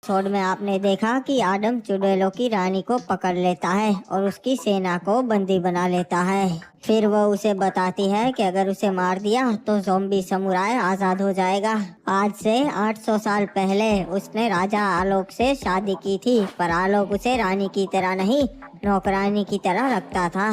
Episode में आपने देखा कि आदम चुड़ैलों की रानी को पकड़ लेता है और उसकी सेना को बंदी बना लेता है। फिर वो उसे बताती है कि अगर उसे मार दिया तो ज़ॉम्बी समुराय आजाद हो जाएगा। आज से 800 साल पहले उसने राजा आलोक से शादी की थी, पर आलोक उसे रानी की तरह नहीं, नौकरानी की तरह रखता था।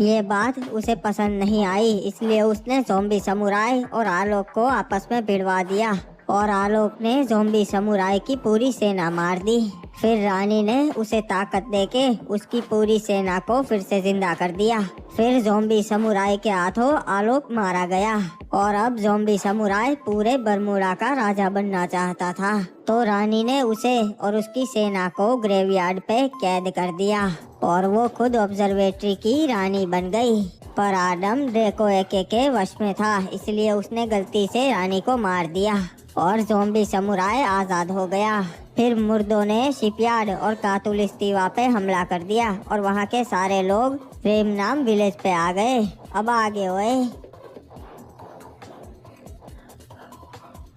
ये बात उसे पसंद नहीं आई, इसलिए उसने ज़ॉम्बी समुराय और आलोक को आपस में भिड़वा दिया और आलोक ने ज़ॉम्बी समुराय की पूरी सेना मार दी। फिर रानी ने उसे ताकत देके उसकी पूरी सेना को फिर से जिंदा कर दिया। फिर ज़ॉम्बी समुराय के हाथों आलोक मारा गया और अब ज़ॉम्बी समुराय पूरे बरमूडा का राजा बनना चाहता था। तो रानी ने उसे और उसकी सेना को ग्रेवयार्ड पे कैद कर दिया और वो खुद ऑब्जर्वेटरी की रानी बन गई। पर आदम ड्रेको एके के वश में था, इसलिए उसने गलती से रानी को मार दिया और ज़ॉम्बी समुराय आजाद हो गया। फिर मुर्दों ने शिपयार्ड और कातुलिस्तीवा पे हमला कर दिया और वहाँ के सारे लोग रेमनाम विलेज पे आ गए। अब आगे हुए।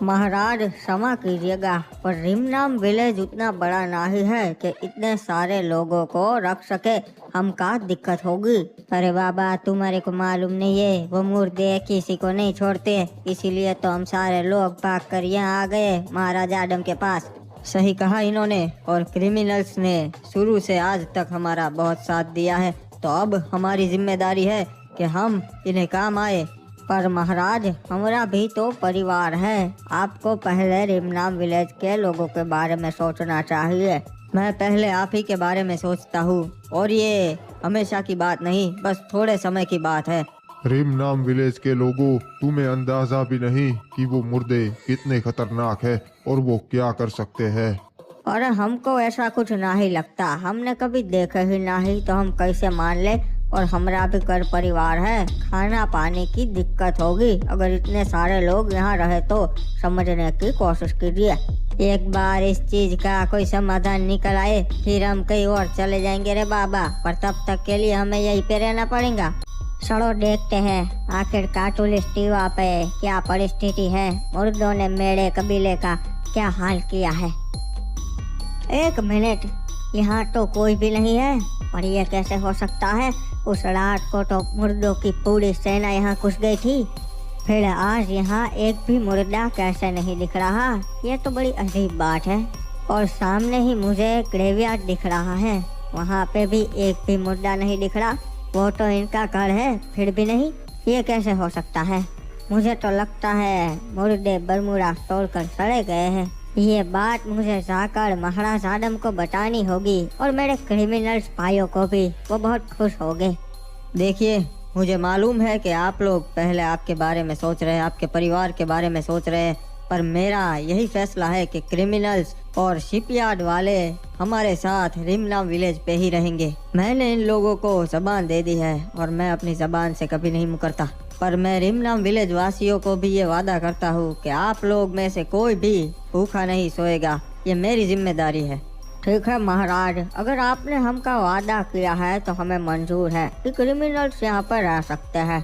महाराज क्षमा कीजिएगा, पर रिमनाम विलेज उतना बड़ा नहीं है कि इतने सारे लोगों को रख सके। हम का दिक्कत होगी। अरे बाबा, तुम्हारे को मालूम नहीं है, वो मुर्दे किसी को नहीं छोड़ते, इसीलिए तो हम सारे लोग भाग कर यहाँ आ गए महाराज आदम के पास। सही कहा इन्होंने, और क्रिमिनल्स ने शुरू से आज तक हमारा बहुत साथ दिया है, तो अब हमारी जिम्मेदारी है कि हम इन्हें काम आए। पर महाराज, हमारा भी तो परिवार है, आपको पहले रिमनाम विलेज के लोगों के बारे में सोचना चाहिए। मैं पहले आप ही के बारे में सोचता हूँ, और ये हमेशा की बात नहीं, बस थोड़े समय की बात है। रिमनाम विलेज के लोगों, तुम्हें अंदाजा भी नहीं कि वो मुर्दे कितने खतरनाक है और वो क्या कर सकते हैं। और हमको ऐसा कुछ नहीं लगता, हमने कभी देखा ही नहीं, तो हम कैसे मान ले। और हमारा भी घर परिवार है, खाना पानी की दिक्कत होगी। अगर इतने सारे लोग यहाँ रहे तो समझने की कोशिश कीजिए। एक बार इस चीज का कोई समाधान निकल आए फिर हम कहीं और चले जाएंगे रे बाबा, पर तब तक के लिए हमें यहीं पे रहना पड़ेगा। चलो देखते हैं आखिर कातुलिस्तीवा पे क्या परिस्थिति है, मुर्दों ने मेरे कबीले का क्या हाल किया है। एक मिनट, यहाँ तो कोई भी नहीं है, पर यह कैसे हो सकता है। उस रात को तो मुर्दों की पूरी सेना यहाँ घुस गई थी, फिर आज यहाँ एक भी मुर्दा कैसे नहीं दिख रहा। ये तो बड़ी अजीब बात है। और सामने ही मुझे ग्रेवयार्ड दिख रहा है, वहाँ पे भी एक भी मुर्दा नहीं दिख रहा। वो तो इनका घर है, फिर भी नहीं, ये कैसे हो सकता है। मुझे तो लगता है मुर्दे बरमूडा तोड़कर सड़े गए हैं। ये बात मुझे जाकर महाराज आदम को बतानी होगी और मेरे क्रिमिनल्स भाइयों को भी, वो बहुत खुश होंगे। देखिए, मुझे मालूम है कि आप लोग पहले आपके बारे में सोच रहे हैं, आपके परिवार के बारे में सोच रहे हैं, पर मेरा यही फैसला है कि क्रिमिनल्स और शिपयार्ड वाले हमारे साथ रिमनाम विलेज पे ही रहेंगे। मैंने इन लोगों को जबान दे दी है और मैं अपनी जबान से कभी नहीं मुकरता। पर मैं रिमनाम विलेज वासियों को भी ये वादा करता हूँ कि आप लोग में से कोई भी भूखा नहीं सोएगा। ये मेरी जिम्मेदारी है। ठीक है महाराज, अगर आपने हमका वादा किया है तो हमें मंजूर है कि क्रिमिनल्स यहाँ पर रह सकते हैं।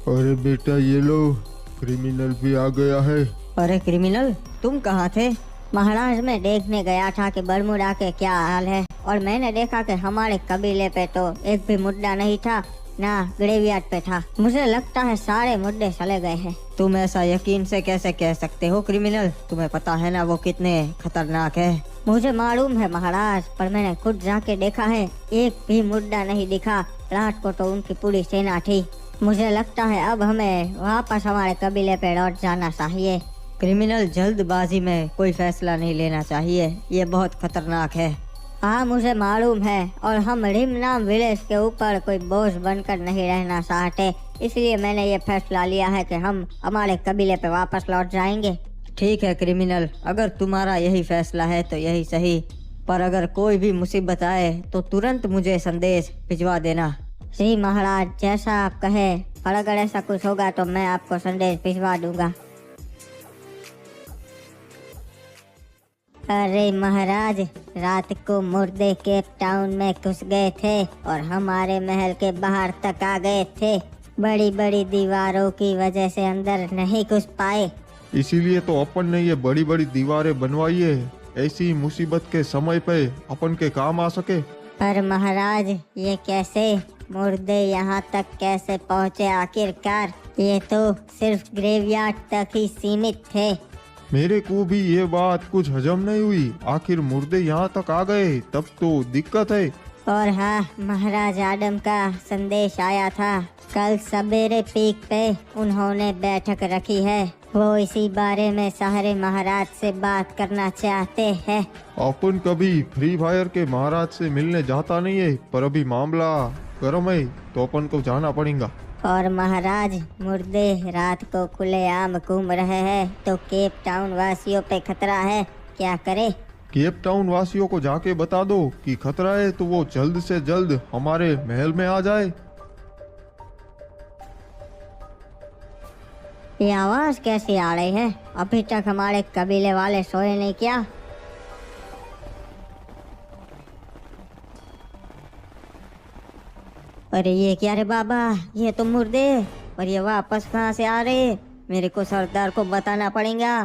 अरे बेटा, ये लो, क्रिमिनल भी आ गया है। अरे क्रिमिनल, तुम कहाँ थे? महाराज, मैं देखने गया था कि बरमूडा के क्या हाल है, और मैंने देखा कि हमारे कबीले पे तो एक भी मुर्दा नहीं था, ना ग्रेवयार्ड पे था। मुझे लगता है सारे मुर्दे चले गए हैं। तुम ऐसा यकीन से कैसे कह सकते हो क्रिमिनल? तुम्हें पता है ना वो कितने खतरनाक है। मुझे मालूम है महाराज, पर मैंने खुद जाके देखा है, एक भी मुर्दा नहीं दिखा। रात को तो उनकी पूरी सेना थी। मुझे लगता है अब हमें वापस हमारे कबीले पे लौट जाना चाहिए। क्रिमिनल, जल्दबाजी में कोई फैसला नहीं लेना चाहिए, ये बहुत खतरनाक है। हाँ, मुझे मालूम है, और हम रिमनाम विलेज के ऊपर कोई बोझ बनकर नहीं रहना चाहते, इसलिए मैंने ये फैसला लिया है कि हम हमारे कबीले पे वापस लौट जाएंगे। ठीक है क्रिमिनल, अगर तुम्हारा यही फैसला है तो यही सही, पर अगर कोई भी मुसीबत आए तो तुरंत मुझे संदेश भिजवा देना। जी महाराज, जैसा आप कहे, और अगर ऐसा कुछ होगा तो मैं आपको संदेश भिजवा दूंगा। अरे महाराज, रात को मुर्दे केप टाउन में घुस गए थे और हमारे महल के बाहर तक आ गए थे। बड़ी बड़ी दीवारों की वजह से अंदर नहीं घुस पाए। इसीलिए तो अपन ने ये बड़ी बड़ी दीवारें बनवाई है, ऐसी मुसीबत के समय पे अपन के काम आ सके। पर महाराज ये कैसे? मुर्दे यहाँ तक कैसे पहुँचे आखिरकार? ये तो सिर्फ ग्रेवयार्ड तक ही सीमित थे। मेरे को भी ये बात कुछ हजम नहीं हुई। आखिर मुर्दे यहाँ तक आ गए तब तो दिक्कत है। और हाँ, महाराज आडम का संदेश आया था। कल सवेरे पीक पे उन्होंने बैठक रखी है। वो इसी बारे में सारे महाराज से बात करना चाहते हैं। अपन कभी फ्री फायर के महाराज से मिलने जाता नहीं है, पर अभी मामला गर्म है तो अपन को जाना पड़ेगा। और महाराज मुर्दे रात को खुलेआम घूम रहे हैं तो केप टाउन वासियों पे खतरा है, क्या करे? केप टाउन वासियों को जाके बता दो कि खतरा है तो वो जल्द से जल्द हमारे महल में आ जाए। ये आवाज कैसी आ रही है? अभी तक हमारे कबीले वाले सोए नहीं क्या? अरे ये क्या रे बाबा, ये तो मुर्दे। और ये वापस कहाँ से आ रहे? मेरे को सरदार को बताना पड़ेगा।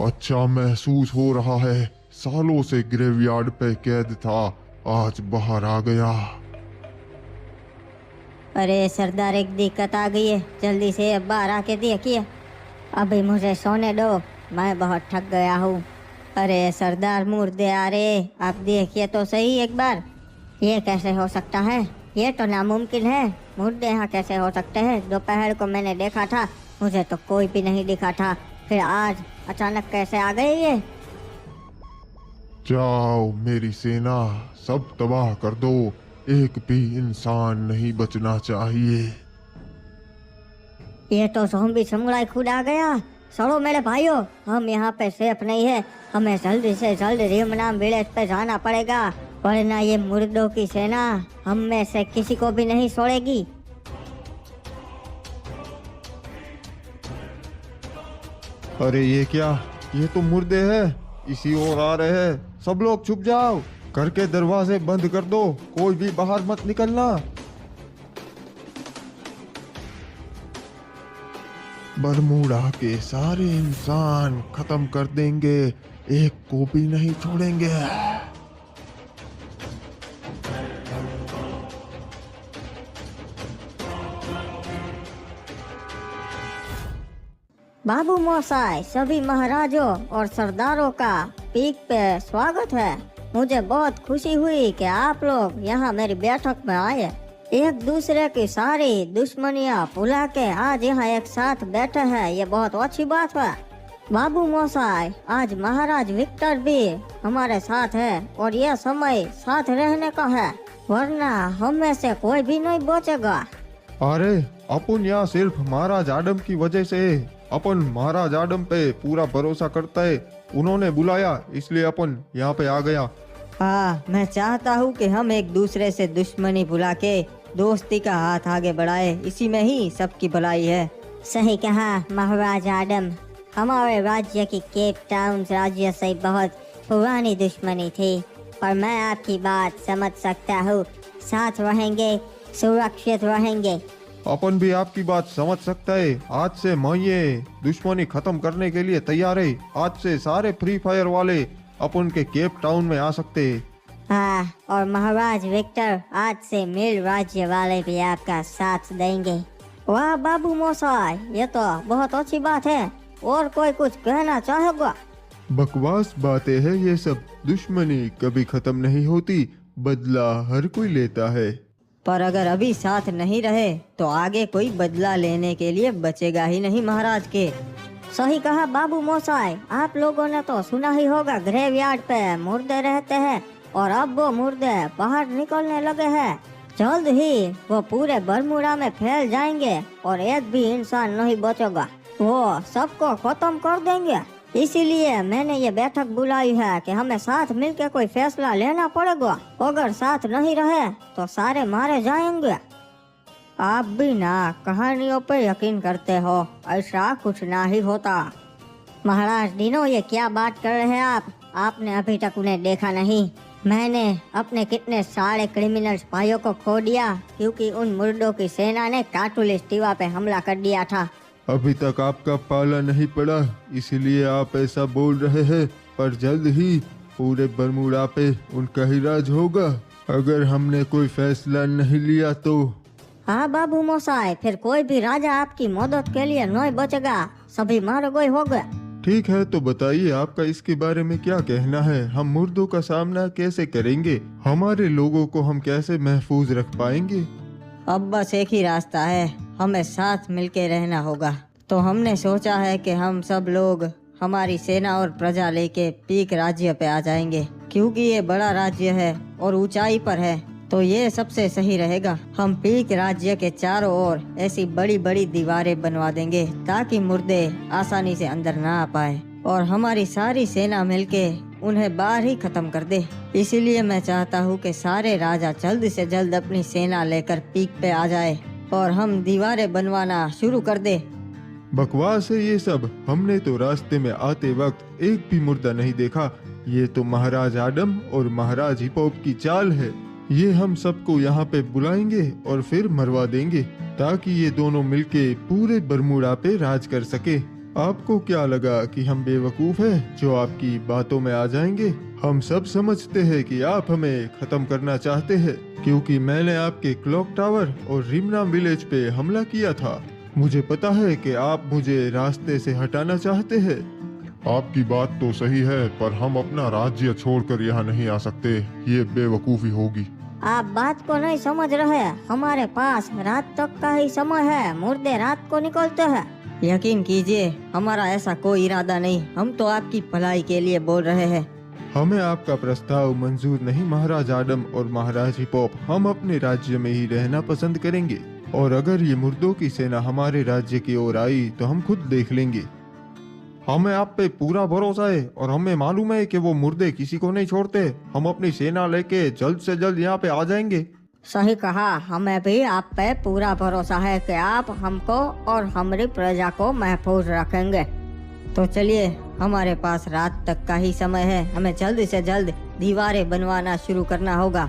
अच्छा महसूस हो रहा है, सालों से ग्रेवयार्ड पे कैद था, आज बाहर आ गया। अरे सरदार, एक दिक्कत आ गई है, जल्दी से बाहर आके देखिए। अभी मुझे सोने दो, मैं बहुत थक गया हूँ। अरे सरदार, मुर्दे आ रहे, आप देखिए तो सही एक बार। ये कैसे हो सकता है? ये तो नामुमकिन है। मुर्दे यहाँ कैसे हो सकते हैं? दोपहर को मैंने देखा था, मुझे तो कोई भी नहीं दिखा था, फिर आज अचानक कैसे आ गए ये? जाओ मेरी सेना, सब तबाह कर दो, एक भी इंसान नहीं बचना चाहिए। ये तो ज़ॉम्बी समुराई खुद आ गया। चलो मेरे भाइयों, हम यहाँ पे सेफ नहीं है, हमें जल्दी से जल्द रिमनाम विलेज पे जाना पड़ेगा, वरना ये मुर्दों की सेना हम में से किसी को भी नहीं छोड़ेगी। अरे ये क्या? ये तो मुर्दे हैं, इसी ओर आ रहे हैं। सब लोग छुप जाओ, घर के दरवाजे बंद कर दो, कोई भी बाहर मत निकलना। बरमूडा के सारे इंसान खत्म कर देंगे, एक को भी नहीं छोड़ेंगे। बाबू मोसाई, सभी महाराजों और सरदारों का पीक पे स्वागत है। मुझे बहुत खुशी हुई कि आप लोग यहाँ मेरी बैठक में आए। एक दूसरे की सारी दुश्मनियाँ भुला के आज यहाँ एक साथ बैठे हैं, ये बहुत अच्छी बात है। बाबू मोसाई, आज महाराज विक्टर भी हमारे साथ है और यह समय साथ रहने का है, वरना हम में से कोई भी नहीं बचेगा। अरे अपन यहाँ सिर्फ महाराज आडम की वजह से, अपन महाराज आडम पे पूरा भरोसा करता है, उन्होंने बुलाया इसलिए अपन यहाँ पे आ गया। हाँ, मैं चाहता हूँ कि हम एक दूसरे से दुश्मनी भुला के दोस्ती का हाथ आगे बढ़ाए, इसी में ही सबकी भलाई है। सही कहा महाराज आडम, हमारे राज्य की केप टाउन राज्य से बहुत पुरानी दुश्मनी थी, पर मैं आपकी बात समझ सकता हूँ। साथ रहेंगे, सुरक्षित रहेंगे। अपन भी आपकी बात समझ सकता है। आज से मैं ये दुश्मनी खत्म करने के लिए तैयार है। आज से सारे फ्री फायर वाले अपन के केप टाउन में आ सकते हैं। हाँ, और महाराज विक्टर, आज से मिल राज्य वाले भी आपका साथ देंगे। वाह बाबू मोसाई, ये तो बहुत अच्छी बात है। और कोई कुछ कहना चाहेगा? बकवास बातें हैं ये सब, दुश्मनी कभी खत्म नहीं होती, बदला हर कोई लेता है। पर अगर अभी साथ नहीं रहे तो आगे कोई बदला लेने के लिए बचेगा ही नहीं महाराज के। सही कहा बाबू मोसाई, आप लोगों ने तो सुना ही होगा, ग्रेवयार्ड पे मुर्दे रहते हैं और अब वो मुर्दे बाहर निकलने लगे हैं। जल्द ही वो पूरे बरमूडा में फैल जाएंगे और एक भी इंसान नहीं बचेगा, वो सबको खत्म कर देंगे। इसीलिए मैंने ये बैठक बुलाई है कि हमें साथ मिलकर कोई फैसला लेना पड़ेगा। अगर साथ नहीं रहे तो सारे मारे जाएंगे। आप भी ना कहानियों पे यकीन करते हो, ऐसा कुछ ना ही होता। महाराज डिनो, ये क्या बात कर रहे हैं आप? आपने अभी तक उन्हें देखा नहीं। मैंने अपने कितने सारे क्रिमिनल्स भाइयों को खो दिया क्योंकि उन मुर्दों की सेना ने काटुलिस टीवा पे हमला कर दिया था। अभी तक आपका पाला नहीं पड़ा, इसलिए आप ऐसा बोल रहे हैं, पर जल्द ही पूरे बरमूडा पे उनका ही राज होगा अगर हमने कोई फैसला नहीं लिया तो। हाँ बाबू मोसाई, फिर कोई भी राजा आपकी मदद के लिए नहीं बचेगा, सभी मारे गए हो गए। ठीक है, तो बताइए आपका इसके बारे में क्या कहना है? हम मुर्दों का सामना कैसे करेंगे? हमारे लोगों को हम कैसे महफूज रख पाएंगे? अब बस एक ही रास्ता है, हमें साथ मिलके रहना होगा। तो हमने सोचा है कि हम सब लोग हमारी सेना और प्रजा लेके पीक राज्य पे आ जाएंगे, क्योंकि ये बड़ा राज्य है और ऊंचाई पर है, तो ये सबसे सही रहेगा। हम पीक राज्य के चारों ओर ऐसी बड़ी बड़ी दीवारें बनवा देंगे ताकि मुर्दे आसानी से अंदर ना आ पाए, और हमारी सारी सेना मिलके उन्हें बाहर ही खत्म कर दे। इसीलिए मैं चाहता हूँ कि सारे राजा जल्द से जल्द अपनी सेना लेकर पीक पे आ जाए और हम दीवारें बनवाना शुरू कर दे। बकवास है ये सब। हमने तो रास्ते में आते वक्त एक भी मुर्दा नहीं देखा। ये तो महाराज आडम और महाराज हिपोप की चाल है। ये हम सबको यहाँ पे बुलाएंगे और फिर मरवा देंगे ताकि ये दोनों मिलके पूरे बरमूडा पे राज कर सके। आपको क्या लगा कि हम बेवकूफ हैं जो आपकी बातों में आ जाएंगे? हम सब समझते हैं कि आप हमें खत्म करना चाहते हैं, क्योंकि मैंने आपके क्लॉक टावर और रिमनाम विलेज पे हमला किया था। मुझे पता है कि आप मुझे रास्ते से हटाना चाहते हैं। आपकी बात तो सही है, पर हम अपना राज्य छोड़कर यहाँ नहीं आ सकते, ये बेवकूफी होगी। आप बात को नहीं समझ रहे, हमारे पास रात तक का ही समय है, मुर्दे रात को निकलते हैं। यकीन कीजिए, हमारा ऐसा कोई इरादा नहीं, हम तो आपकी भलाई के लिए बोल रहे हैं। हमें आपका प्रस्ताव मंजूर नहीं महाराज आडम और महाराज हिपोप। हम अपने राज्य में ही रहना पसंद करेंगे, और अगर ये मुर्दों की सेना हमारे राज्य की ओर आई तो हम खुद देख लेंगे। हमें आप पे पूरा भरोसा है और हमें मालूम है कि वो मुर्दे किसी को नहीं छोड़ते। हम अपनी सेना लेके जल्द से जल्द यहाँ पे आ जाएंगे। सही कहा, हमें भी आप पे पूरा भरोसा है कि आप हमको और हमारी प्रजा को महफूज रखेंगे। तो चलिए, हमारे पास रात तक का ही समय है, हमें जल्द से जल्द दीवारें बनवाना शुरू करना होगा।